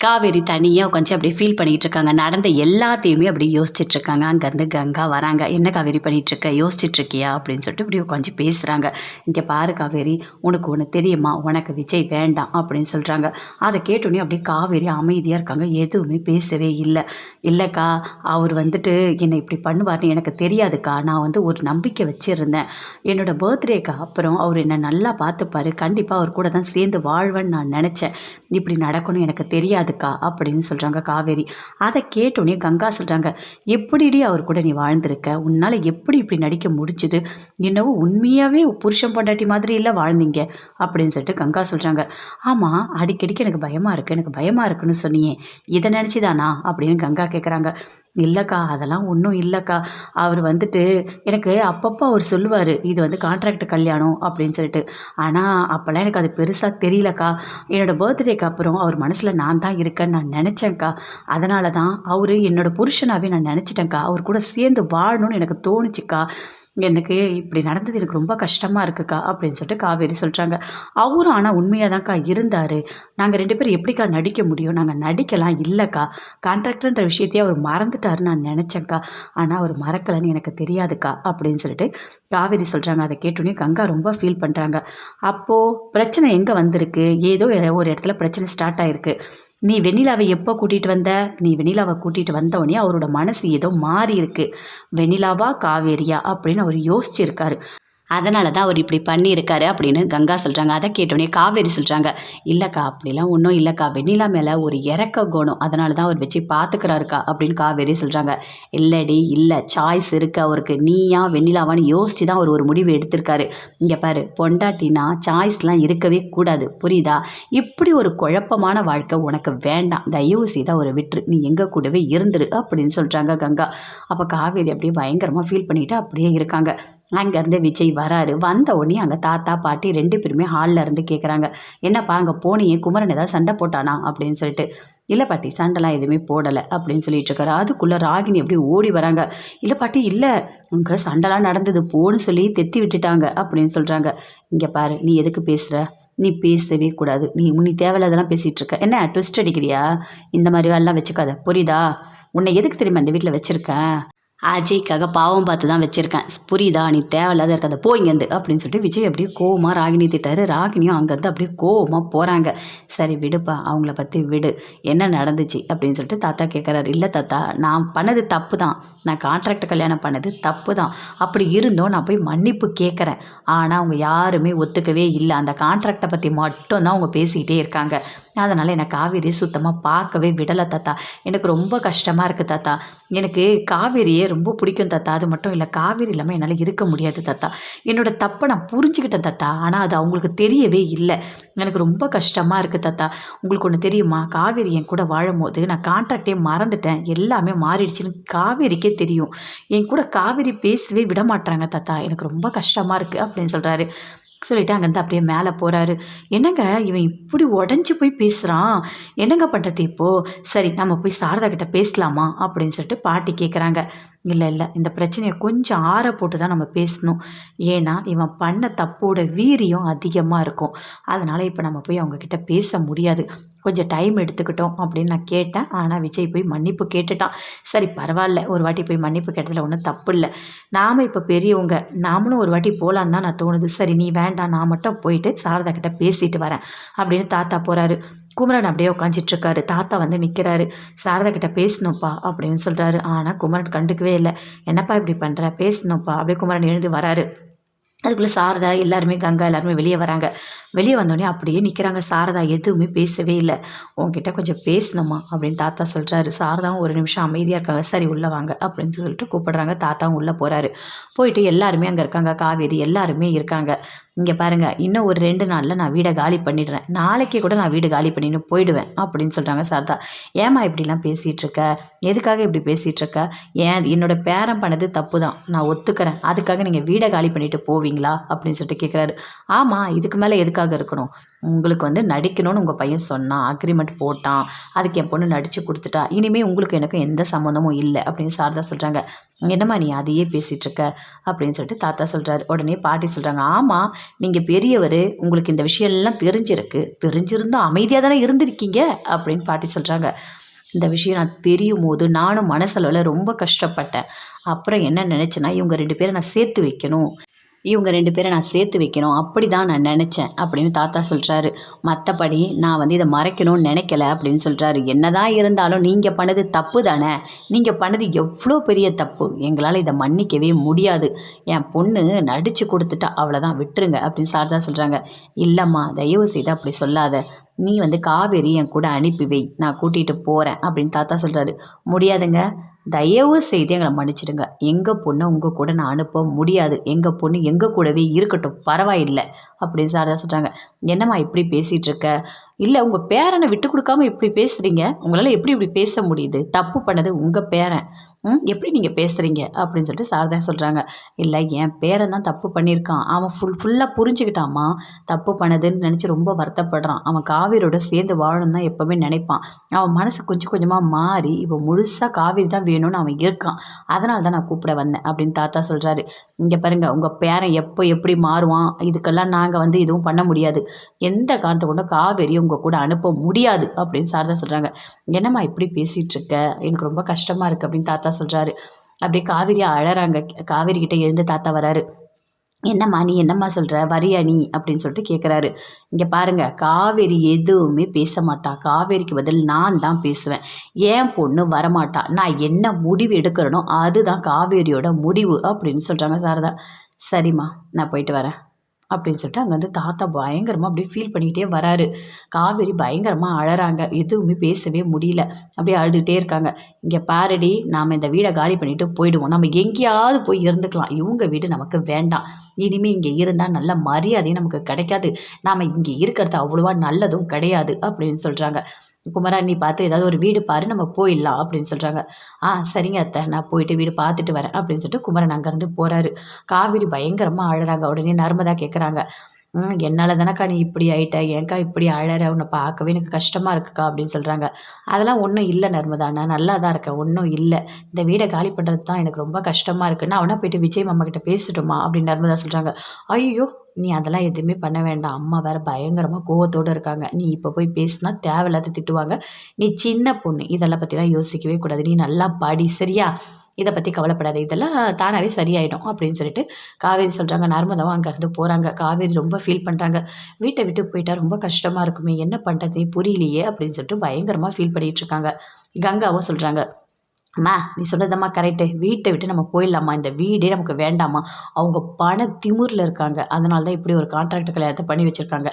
காவேரி தனியாக உட்காந்து அப்படியே ஃபீல் பண்ணிகிட்டு இருக்காங்க. நடந்த எல்லாத்தையுமே அப்படி யோசிச்சுட்டு இருக்காங்க. அங்கேருந்து கங்கா வராங்க. என்ன காவேரி பண்ணிகிட்ருக்க, யோசிச்சுட்டு இருக்கியா அப்படின்னு சொல்லிட்டு இப்படி உட்காந்து பேசுகிறாங்க. இங்கே பாரு காவேரி, உனக்கு ஒன்று தெரியுமா, உனக்கு விஜய் வேண்டாம் அப்படின்னு சொல்கிறாங்க. அதை கேட்டோன்னே அப்படியே காவேரி அமைதியாக இருக்காங்க. எதுவுமே பேசவே இல்லை. இல்லைக்கா, அவர் வந்துட்டு என்னை இப்படி பண்ணுவார்னு எனக்கு தெரியாதுக்கா. நான் வந்து ஒரு நம்பிக்கை வச்சுருந்தேன். என்னோடய பர்த்டேக்கு அப்புறம் அவர் என்னை நல்லா பார்த்துப்பாரு. கண்டிப்பாக அவர் கூட தான் சேர்ந்து வாழ்வேன்னு நான் நினச்சேன். இப்படி நடக்கணும் எனக்கு தெரியாதுக்கா அப்படின்னு சொல்கிறாங்க காவேரி. அதை கேட்டோன்னே கங்கா சொல்கிறாங்க, எப்படிடி அவர் கூட நீ வாழ்ந்திருக்க, உன்னால் எப்படி இப்படி நடிக்க முடிச்சுது, என்னவோ உண்மையாகவே புருஷன் பொண்டாட்டி மாதிரி இல்லை வாழ்ந்தீங்க அப்படின்னு சொல்லிட்டு கங்கா சொல்கிறாங்க. ஆமாம், அடிக்கடிக்கு எனக்கு பயமாக இருக்குது, எனக்கு பயமாக இருக்குன்னு சொன்னியே, இதை நினச்சிதானா அப்படின்னு கங்கா கேட்குறாங்க. இல்லைக்கா, அதெல்லாம் ஒன்றும் இல்லைக்கா. அவர் வந்துட்டு எனக்கு அப்பப்போ அவர் சொல்லுவார், இது வந்து கான்ட்ராக்ட் கல்யாணம் அப்படின்னு சொல்லிட்டு. ஆனால் அப்போல்லாம் எனக்கு அது பெருசாக தெரியலக்கா. என்னோடய பர்த்டேக்கு அப்புறம் அவர் மனசில் நான் தான் இருக்கேன்னு நான் நினச்சேன்க்கா. அதனால தான் அவர் என்னோடய புருஷனாகவே நான் நினச்சிட்டேன்க்கா. அவர் கூட சேர்ந்து வாழணும்னு எனக்கு தோணுச்சுக்கா. எனக்கு இப்படி நடந்தது எனக்கு ரொம்ப கஷ்டமாக இருக்குக்கா அப்படின்னு சொல்லிட்டு காவேரி சொல்கிறாங்க. அவரும் ஆனால் உண்மையாக தான்க்கா இருந்தார். நாங்கள் 2 பேரும் எப்படிக்கா நடிக்க முடியும், நாங்கள் நடிக்கலாம் இல்லைக்கா. கான்ட்ராக்டர்ன்ற விஷயத்தையே அவர் மறந்துட்டாருன்னு நான் நினச்சேன்க்கா. ஆனால் அவர் மறக்கலைன்னு எனக்கு தெரியாதுக்கா அப்படின்னு சொல்லிட்டு காவேரி சொல்கிறாங்க. அதை கேட்டோன்னே கங்கா ரொம்ப ஃபீல் பண்ணுறாங்க. அப்போது பிரச்சனை எங்கே வந்திருக்கு, ஏதோ ஒரு இடத்துல பிரச்சனை ஸ்டார்ட் ஆகிருக்கு. நீ வெண்ணிலாவை எப்போ கூட்டிகிட்டு வந்த, நீ வெண்ணிலாவை கூட்டிகிட்டு வந்தோடனே அவரோட மனசு ஏதோ மாறி இருக்கு. வெண்ணிலாவா காவேரியா அப்படின்னு அவர் யோசிச்சிருக்காரு. அதனால தான் அவர் இப்படி பண்ணியிருக்காரு அப்படின்னு கங்கா சொல்கிறாங்க. அதை கேட்டோன்னே காவேரி சொல்கிறாங்க, இல்லைக்கா அப்படிலாம் ஒன்றும் இல்லைக்கா, வெண்ணிலா மேலே ஒரு இறக்க குணம், அதனால தான் அவர் வச்சு பார்த்துக்கிறாருக்கா அப்படின்னு காவேரி சொல்கிறாங்க. இல்லடி இல்லை, சாய்ஸ் இருக்குது அவருக்கு, நீயா வெண்ணிலாவான்னு யோசித்து தான் அவர் ஒரு முடிவு எடுத்திருக்காரு. இங்கே பாரு, பொண்டாட்டினா சாய்ஸ்லாம் இருக்கவே கூடாது, புரியுதா? இப்படி ஒரு குழப்பமான வாழ்க்கை உனக்கு வேண்டாம், தயவு செய்து அவரை விட்டுரு, நீ எங்கள் கூடவே இருந்துரு அப்படின்னு சொல்கிறாங்க கங்கா. அப்போ காவேரி அப்படியே பயங்கரமாக ஃபீல் பண்ணிவிட்டு அப்படியே இருக்காங்க. அங்கேருந்து விஜய் வராரு. வந்த உடனே அங்கே தாத்தா பாட்டி 2 பேருமே ஹாலில் இருந்து கேட்குறாங்க, என்னப்பா அங்கே போனியே, குமரன் ஏதாவது சண்டை போட்டானா அப்படின்னு சொல்லிட்டு. இல்லை பாட்டி, சண்டைலாம் எதுவுமே போடலை அப்படின்னு சொல்லிட்டு இருக்காரு. அதுக்குள்ளே ராகினி எப்படி ஓடி வராங்க. இல்லை பாட்டி, இல்லை உங்கள் சண்டைலாம் நடந்தது, போன்னு சொல்லி தெத்தி விட்டுட்டாங்க அப்படின்னு சொல்கிறாங்க. இங்கே பாரு, நீ எதுக்கு பேசுகிற, நீ பேசவே கூடாது, நீ தேவையில்லாதெல்லாம் பேசிகிட்டு இருக்க, என்ன ட்விஸ்ட் அடிக்கிறியா, இந்த மாதிரி வேலைலாம் வச்சுக்காத, புரியுதா? உன்னை எதுக்கு தெரியுமா இந்த வீட்டில் வச்சுருக்கேன், அஜய்க்காக பாவம் பார்த்து தான் வச்சுருக்கேன், புரியுதா? நீ தேவையில்லாத இருக்காத, போ இங்கேருந்து அப்படின்னு சொல்லிட்டு விஜய் அப்படியே கோவமாக ராகினி திட்டாரு. ராகினியும் அங்கேருந்து அப்படியே கோவமாக போகிறாங்க. சரி விடுப்பா, அவங்கள பற்றி விடு, என்ன நடந்துச்சு அப்படின்னு சொல்லிட்டு தாத்தா கேட்குறாரு. இல்லை தாத்தா, நான் பண்ணது தப்பு தான், நான் கான்ட்ராக்ட் கல்யாணம் பண்ணது தப்பு தான், அப்படி இருந்தோம் நான் போய் மன்னிப்பு கேட்குறேன். ஆனால் அவங்க யாருமே ஒத்துக்கவே இல்லை, அந்த கான்ட்ராக்டை பற்றி மட்டும்தான் அவங்க பேசிக்கிட்டே இருக்காங்க. அதனால் என்னை காவேரி சுத்தமாக பார்க்கவே விடலை தாத்தா. எனக்கு ரொம்ப கஷ்டமாக இருக்குது தாத்தா. எனக்கு காவேரியே ரொம்ப பிடிக்கும் தாத்தா. அது மட்டும் இல்லை, காவேரி இல்லாமல் என்னால் இருக்க முடியாது தாத்தா. என்னோடய தப்பை நான் புரிஞ்சுக்கிட்டேன் தாத்தா, ஆனால் அது அவங்களுக்கு தெரியவே இல்லை. எனக்கு ரொம்ப கஷ்டமாக இருக்குது தாத்தா. உங்களுக்கு ஒன்று தெரியுமா, காவேரி என் கூட வாழும்போது நான் கான்ட்ராக்டே மறந்துட்டேன், எல்லாமே மாறிடுச்சுன்னு காவேரிக்கே தெரியும். என் கூட காவேரி பேசவே விட மாட்டாங்க தாத்தா, எனக்கு ரொம்ப கஷ்டமாக இருக்குது அப்படின்னு சொல்கிறாரு. சொல்லிவிட்டு அங்கேருந்து அப்படியே மேலே போகிறாரு. என்னங்க இவன் இப்படி உடஞ்சி போய் பேசுகிறான், என்னங்க பண்ணுறது இப்போது? சரி, நம்ம போய் சாரதா கிட்ட பேசலாமா அப்படின்னு சொல்லிட்டு பாட்டி கேட்குறாங்க. இல்லை இல்லை, இந்த பிரச்சனையை கொஞ்சம் ஆற போட்டு தான் நம்ம பேசணும். ஏன்னா இவன் பண்ண தப்போட வீரியம் அதிகமாக இருக்கும். அதனால் இப்போ நம்ம போய் அவங்கக்கிட்ட பேச முடியாது, கொஞ்சம் டைம் எடுத்துக்கிட்டோம் அப்படின்னு நான் கேட்டேன். ஆனால் விஜய் போய் மன்னிப்பு கேட்டுட்டான். சரி பரவாயில்ல, ஒரு வாட்டி போய் மன்னிப்பு கேட்டதில் ஒன்றும் தப்பு இல்லை. நாம் இப்போ பெரியவங்க, நாமளும் ஒரு வாட்டி போகலான்னு தான் நான் தோணுது. சரி நீ வேண்டாம், நான் மட்டும் போயிட்டு சாரதா கிட்ட பேசிட்டு வரேன் அப்படின்னு தாத்தா போகிறாரு. குமரன் அப்படியே உட்காந்துட்ருக்காரு. தாத்தா வந்து நிற்கிறாரு. சாரதா கிட்ட பேசணும்ப்பா அப்படின்னு சொல்கிறாரு. ஆனால் குமரன் கண்டுக்கவே இல்லை. என்னப்பா இப்படி பண்ணுற, பேசணும்ப்பா அப்படியே குமரன் எழுந்து வராரு. அதுக்குள்ளே சாரதா எல்லாருமே கங்கா எல்லாருமே வெளியே வராங்க. வெளியே வந்தோடனே அப்படியே நிற்கிறாங்க. சாரதா எதுவுமே பேசவே இல்லை. உங்ககிட்ட கொஞ்சம் பேசணுமா அப்படின்னு தாத்தா சொல்கிறாரு. சாரதாவும் ஒரு நிமிஷம் அமைதியாக இருக்காங்க. சரி உள்ளே வாங்க அப்படின்னு சொல்லிட்டு கூப்பிடுறாங்க. தாத்தாவும் உள்ளே போகிறாரு. போயிட்டு எல்லாருமே அங்கே இருக்காங்க. காவேரி எல்லாருமே இருக்காங்க. இங்கே பாருங்கள், இன்னும் ஒரு 2 நாளில் நான் வீடை காலி பண்ணிடுறேன், நாளைக்கே கூட நான் வீடு காலி பண்ணின்னு போயிடுவேன் அப்படின்னு சொல்கிறாங்க சாரதா. ஏம்மா இப்படிலாம் பேசிகிட்ருக்க, எதுக்காக இப்படி பேசிகிட்ருக்க, என்னோடய பேரன் பண்ணது தப்பு தான், நான் ஒத்துக்கிறேன், அதுக்காக நீங்கள் வீடை காலி பண்ணிவிட்டு போவீங்களா அப்படின்னு சொல்லிட்டு கேட்குறாரு. ஆமாம், இதுக்கு மேலே எதுக்காக இருக்கணும், உங்களுக்கு வந்து நடிக்கணும்னு உங்கள் பையன் சொன்னான், அக்ரிமெண்ட் போட்டான், அதுக்கு என் பொண்ணு நடித்து கொடுத்துட்டா, இனிமேல் உங்களுக்கு எனக்கு எந்த சம்மந்தமும் இல்லை அப்படின்னு சாரதா சொல்கிறாங்க. என்னம்மா நீ அதையே பேசிகிட்ருக்க அப்படின்னு சொல்லிட்டு தாத்தா சொல்கிறாரு. உடனே பாட்டி சொல்கிறாங்க, ஆமாம் நீங்கள் பெரியவர், உங்களுக்கு இந்த விஷயம்லாம் தெரிஞ்சிருக்கு, தெரிஞ்சிருந்தும் அமைதியாக தானே இருந்திருக்கீங்க அப்படின்னு பாட்டி சொல்கிறாங்க. இந்த விஷயம் நான் தெரியும் போது நானும் மனசளவில் ரொம்ப கஷ்டப்பட்டேன். அப்புறம் என்ன நினச்சேன்னா, இவங்க 2 பேரை நான் சேர்த்து வைக்கணும். இவங்க 2 பேரை நான் சேர்த்து வைக்கணும். அப்படி தான் நான் நினச்சேன் அப்படின்னு தாத்தா சொல்கிறாரு. மற்றபடி நான் வந்து இதை மறைக்கணும்னு நினைக்கல அப்படின்னு சொல்கிறாரு. என்னதான் இருந்தாலும் நீங்கள் பண்ணது தப்பு தானே. நீங்கள் பண்ணது எவ்வளோ பெரிய தப்பு. எங்களால் இதை மன்னிக்கவே முடியாது. என் பொண்ணு நடித்து கொடுத்துட்டா, அவ்வளோதான், விட்டுருங்க அப்படின்னு சாரதா சொல்கிறாங்க. இல்லைம்மா, தயவு செய்து அப்படி சொல்லாத. நீ வந்து காவேரி என் கூட அனுப்பி வை, நான் கூட்டிகிட்டு போகிறேன் அப்படின்னு தாத்தா சொல்கிறாரு. முடியாதுங்க, தயவு செய்து எங்களை மன்னிச்சிடுங்க. எங்கள் பொண்ணை உங்கள் கூட நான் அனுப்ப முடியாது. எங்கள் பொண்ணு எங்கள் கூடவே இருக்கட்டும், பரவாயில்லை அப்படின்னு சாரதா சொல்கிறாங்க. என்னம்மா இப்படி பேசிகிட்டு இருக்க? இல்லை, உங்கள் பேரனை விட்டு கொடுக்காம இப்படி பேசுகிறீங்க. உங்களால் எப்படி இப்படி பேச முடியுது? தப்பு பண்ணது உங்கள் பேரன். எப்படி நீங்கள் பேசுகிறீங்க அப்படின்னு சொல்லிட்டு சாரதா சொல்கிறாங்க. இல்லை, என் பேரன் தான் தப்பு பண்ணியிருக்கான். அவன் ஃபுல்லாக புரிஞ்சுக்கிட்டாம்மா. தப்பு பண்ணதுன்னு நினச்சி ரொம்ப வருத்தப்படுறான். அவன் காவேரியோட சேர்ந்து வாழணும் தான் எப்போவுமே நினைப்பான். அவன் மனசு கொஞ்சம் கொஞ்சமாக மாறி இப்போ முழுசாக காவேரி தான் வேணும்னு அவன் இருக்கான். அதனால தான் நான் கூப்பிட வந்தேன் அப்படின்னு தாத்தா சொல்கிறாரு. இங்கே பாருங்கள், உங்கள் பேரன் எப்போ எப்படி மாறுவான், இதுக்கெல்லாம் நாங்கள் வந்து எதுவும் பண்ண முடியாது. எந்த காரணத்தை கொண்டும் காவேரி உங்கள் கூட அனுப்ப முடியாது அப்படின்னு சாரதா சொல்கிறாங்க. என்னம்மா இப்படி பேசிகிட்டு இருக்க? எனக்கு ரொம்ப கஷ்டமாக இருக்குது அப்படின்னு தாத்தா சொல்கிறாரு. அப்படியே காவேரி அழறாங்க. காவேரி கிட்ட எழுந்து தாத்தா வராரு. என்னம்மா நீ என்னம்மா சொல்கிற, வரியா நீ அப்படின்னு சொல்லிட்டு கேட்குறாரு. இங்கே பாருங்கள், காவேரி எதுவுமே பேச மாட்டா. காவேரிக்கு பதில் நான் தான் பேசுவேன். என் பொண்ணு வரமாட்டா. நான் என்ன முடிவு எடுக்கிறேனோ அதுதான் காவேரியோட முடிவு அப்படின்னு சொல்கிறாங்க சாரதா. சரிம்மா, நான் போயிட்டு வரேன் அப்படின்னு சொல்லிட்டு அங்கே வந்து தாத்தா பயங்கரமாக அப்படியே ஃபீல் பண்ணிக்கிட்டே வராரு. காவேரி பயங்கரமாக அழறாங்க. எதுவுமே பேசவே முடியல. அப்படியே அழுதுகிட்டே இருக்காங்க. இங்கே பாருடி, நாம் இந்த வீடை காலி பண்ணிவிட்டு போயிடுவோம். நம்ம எங்கேயாவது போய் இருந்துக்கலாம். இவங்க வீடு நமக்கு வேண்டாம். இனிமேல் இங்கே இருந்தால் நல்ல மரியாதையும் நமக்கு கிடைக்காது. நாம் இங்கே இருக்கிறது அவ்வளோவா நல்லதும் கிடையாது அப்படின்னு சொல்கிறாங்க. குமரா, நீ பார்த்து ஏதாவது ஒரு வீடு பாரு, நம்ம போயிடலாம் அப்படின்னு சொல்கிறாங்க. சரிங்க அத்தை, நான் போயிட்டு வீடு பார்த்துட்டு வரேன் அப்படின்னு சொல்லிட்டு குமரன் அங்கேருந்து போகிறாரு. காவேரி பயங்கரமாக அழறாங்க. உடனே நர்மதா கேட்குறாங்க. என்னால் தானக்கா நீ இப்படி ஆயிட்ட, ஏன்க்கா இப்படி அழற, உன்னை பார்க்கவே எனக்கு கஷ்டமாக இருக்குக்கா அப்படின்னு சொல்கிறாங்க. அதெல்லாம் ஒன்றும் இல்லை நர்மதா, நான் நல்லா தான் இருக்கேன், ஒன்றும் இல்லை. இந்த வீடை காலி பண்ணுறது தான் எனக்கு ரொம்ப கஷ்டமாக இருக்குது. நான் அவனா போயிட்டு விஜய் மாமா கிட்ட பேசட்டுமா அப்படின்னு நர்மதா சொல்கிறாங்க. ஐயோ, நீ அதெல்லாம் எதுவுமே பண்ண வேண்டாம். அம்மா வேறு பயங்கரமாக கோவத்தோடு இருக்காங்க. நீ இப்போ போய் பேசினா தேவையில்லாத திட்டுவாங்க. நீ சின்ன பொண்ணு, இதெல்லாம் பற்றிலாம் யோசிக்கவே கூடாது. நீ நல்லா படி, சரியா? இதை பற்றி கவலைப்படாது, இதெல்லாம் தானாகவே சரியாயிடும் அப்படின்னு சொல்லிட்டு காவேரி சொல்கிறாங்க. நர்மதாவும் அங்கேருந்து போகிறாங்க. காவேரி ரொம்ப ஃபீல் பண்ணுறாங்க. வீட்டை விட்டு போயிட்டா ரொம்ப கஷ்டமாக இருக்குமே, என்ன பண்ணுறது புரியலையே அப்படின்னு சொல்லிட்டு பயங்கரமாக ஃபீல் பண்ணிகிட்டு இருக்காங்க. கங்காவும் சொல்கிறாங்க. அம்மா, நீ சொன்னதம்மா கரெக்டு. வீட்டை விட்டு நம்ம போயிடலாமா, இந்த வீடே நமக்கு வேண்டாமா. அவங்க பண திமிரில் இருக்காங்க. அதனால தான் இப்படி ஒரு கான்ட்ராக்ட் கல்யாணத்தை பண்ணி வச்சுருக்காங்க.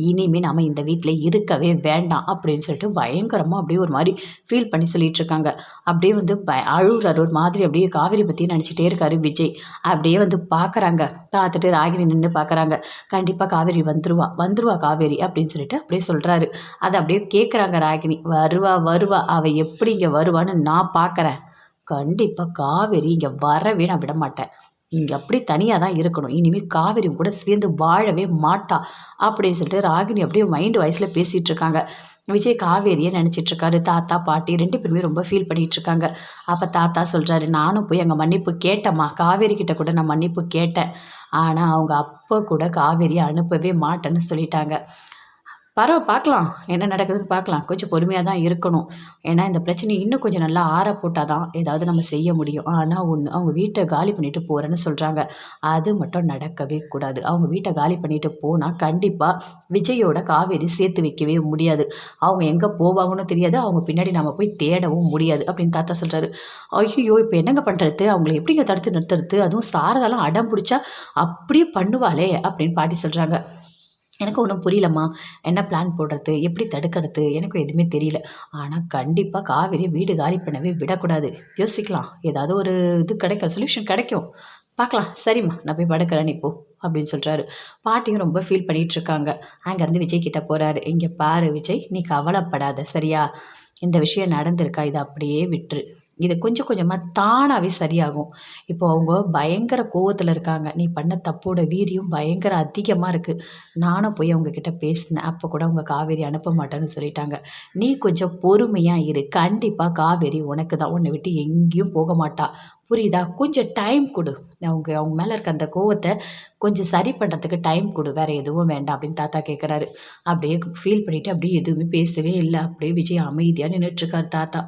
இனிமேல் நம்ம இந்த வீட்டில் இருக்கவே வேண்டாம் அப்படின்னு சொல்லிட்டு பயங்கரமாக அப்படியே ஒரு மாதிரி ஃபீல் பண்ணி சொல்லிட்டு இருக்காங்க. அப்படியே வந்து அழுகுறாரு ஒரு மாதிரி. அப்படியே காவேரி பற்றி நினச்சிட்டே இருக்காரு விஜய். அப்படியே வந்து பார்க்குறாங்க. பார்த்துட்டு ராகினி நின்று பார்க்குறாங்க. கண்டிப்பாக காவேரி வந்துருவா காவேரி அப்படின்னு சொல்லிட்டு அப்படியே சொல்கிறாரு. அதை அப்படியே கேட்குறாங்க ராகினி. வருவா அவள் எப்படி இங்கே வருவான்னு நான் பார்க்குறேன். கண்டிப்பாக காவேரி இங்கே வரவே நான் விட மாட்டேன். இங்கே அப்படி தனியாக தான் இருக்கணும். இனிமேல் காவேரி கூட சேர்ந்து வாழவே மாட்டா அப்படின்னு சொல்லிட்டு ராகினி அப்படியே மைண்டு வயசில் பேசிகிட்டு இருக்காங்க. விஜய் காவேரியை நினச்சிட்ருக்காரு. தாத்தா பாட்டி 2 பேருமே ரொம்ப ஃபீல் பண்ணிகிட்டு இருக்காங்க. அப்போ தாத்தா சொல்கிறாரு, நானும் போய் அங்கே மன்னிப்பு கேட்டேம்மா. காவேரி கிட்ட கூட நான் மன்னிப்பு கேட்டேன். ஆனால் அவங்க அப்போ கூட காவேரியை அனுப்பவே மாட்டேன்னு சொல்லிட்டாங்க. பார்க்கலாம், என்ன நடக்குதுன்னு பார்க்கலாம். கொஞ்சம் பொறுமையாக தான் இருக்கணும். ஏன்னா இந்த பிரச்சனையை இன்னும் கொஞ்சம் நல்லா ஆற போட்டால் தான் ஏதாவது நம்ம செய்ய முடியும். ஆனால் ஒன்று, அவங்க வீட்டை காலி பண்ணிவிட்டு போகிறேன்னு சொல்கிறாங்க. அது மட்டும் நடக்கவே கூடாது. அவங்க வீட்டை காலி பண்ணிவிட்டு போனால் கண்டிப்பாக விஜயோட காவேரி சேர்த்து வைக்கவே முடியாது. அவங்க எங்கே போவாங்கன்னு தெரியாது. அவங்க பின்னாடி நம்ம போய் தேடவும் முடியாது அப்படின்னு தாத்தா சொல்கிறாரு. ஐயோ, இப்போ என்னங்க பண்ணுறது, அவங்கள எப்படிங்க தடுத்து நிறுத்துறது? அதுவும் சாரதாலாம் அடம் பிடிச்சா அப்படியே பண்ணுவாளே அப்படின்னு பாட்டி சொல்கிறாங்க. எனக்கு ஒன்றும் புரியலம்மா. என்ன பிளான் போடுறது, எப்படி தடுக்கிறது, எனக்கும் எதுவுமே தெரியல. ஆனால் கண்டிப்பாக காவேரியை வீடு காலி பண்ணவே விடக்கூடாது. யோசிக்கலாம், ஏதாவது ஒரு இது கிடைக்கும், சொல்யூஷன் கிடைக்கும். பார்க்கலாம். சரிம்மா, நான் போய் படுக்கிறேன், நீ போ அப்படின்னு சொல்கிறாரு. பாட்டியும் ரொம்ப ஃபீல் பண்ணிகிட்டு இருக்காங்க. அங்கேருந்து விஜய் கிட்டே போகிறாரு. இங்கே பாரு விஜய், நீ கவலைப்படாத, சரியா? இந்த விஷயம் நடந்திருக்கா, இதை அப்படியே விட்டுரு. இது கொஞ்சம் கொஞ்சமாக தானாகவே சரியாகும். இப்போ அவங்க பயங்கர கோவத்துல இருக்காங்க. நீ பண்ண தப்போட வீரியம் பயங்கர அதிகமா இருக்கு. நானும் போய் அவங்க கிட்ட பேசினேன். அப்போ கூட அவங்க காவேரி அனுப்ப மாட்டேன்னு சொல்லிட்டாங்க. நீ கொஞ்சம் பொறுமையா இரு. கண்டிப்பா காவேரி உனக்கு தான். உன்னை விட்டு எங்கேயும் போக மாட்டா. புரியுதா? கொஞ்சம் டைம் குடு. அவங்க அவங்க மேல இருக்க அந்த கோவத்த கொஞ்சம் சரி பண்றதுக்கு டைம் குடு. வேற எதுவும் வேண்டாம் அப்படின்னு தாத்தா கேட்குறாரு. அப்படியே ஃபீல் பண்ணிட்டு அப்படியே எதுவுமே பேசவே இல்ல. அப்படியே விஜய் அமைதியா நின்னுட்டு இருக்காரு தாத்தா.